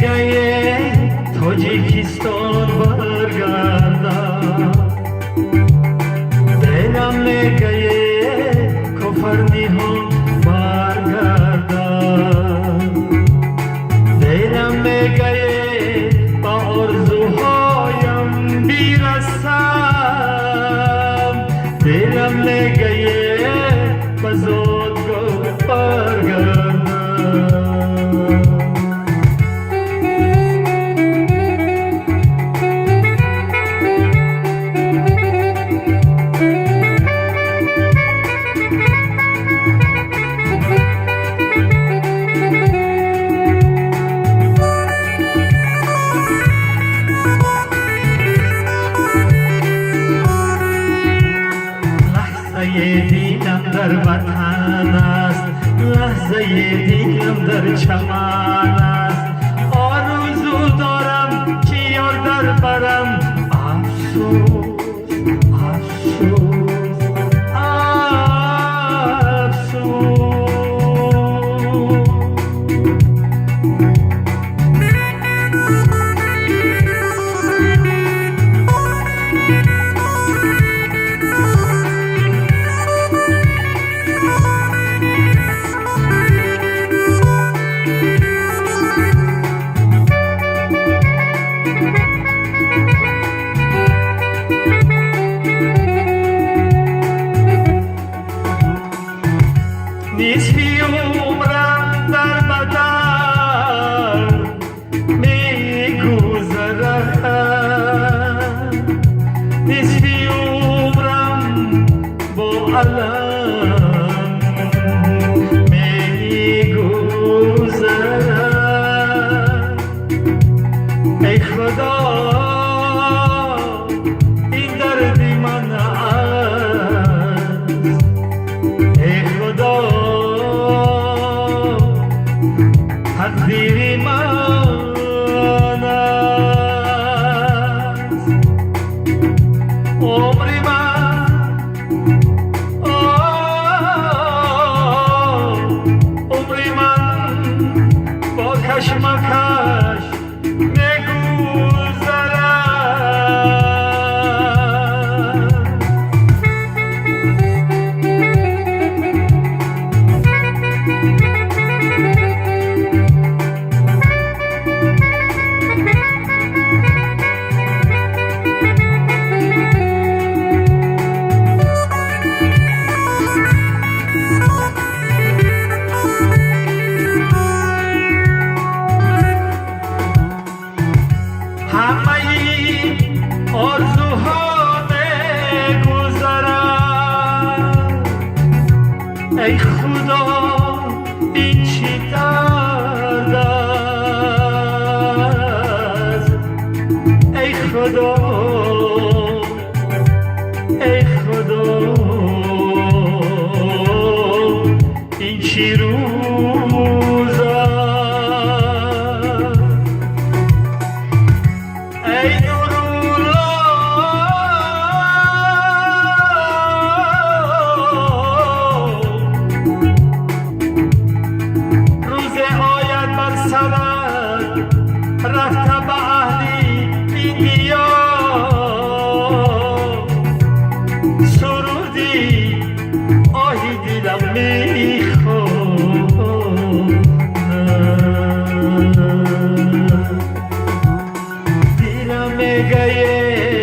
गए तोजिकिस्तान बरगर्दा दिलम में गए कुफरनी हो बरगर्दा दिलम में गए बारज़ूहायम बिरसम दिलम में गए बज़ोद को बरगर्दा दिलम در وطن است لحظه دیدم در چمن است آرزو دارم که یار در برم افسوس افسوس افسوس نصفی عمرم در بدر می‌گذرد نصفی عمرم با علم می‌گذرد ای خدا این درد من است ای خدا تقدیر من است عمر من عمر من با کشمکش می‌گذرد همه آرزوها می‌گذرد ای خدا این چه درد است ای خدا ای خدا این چه روز است ای روز آید بر سرت رفته به اهلی این دیار سرودی آهی دیدم میخوانم دیدم گیه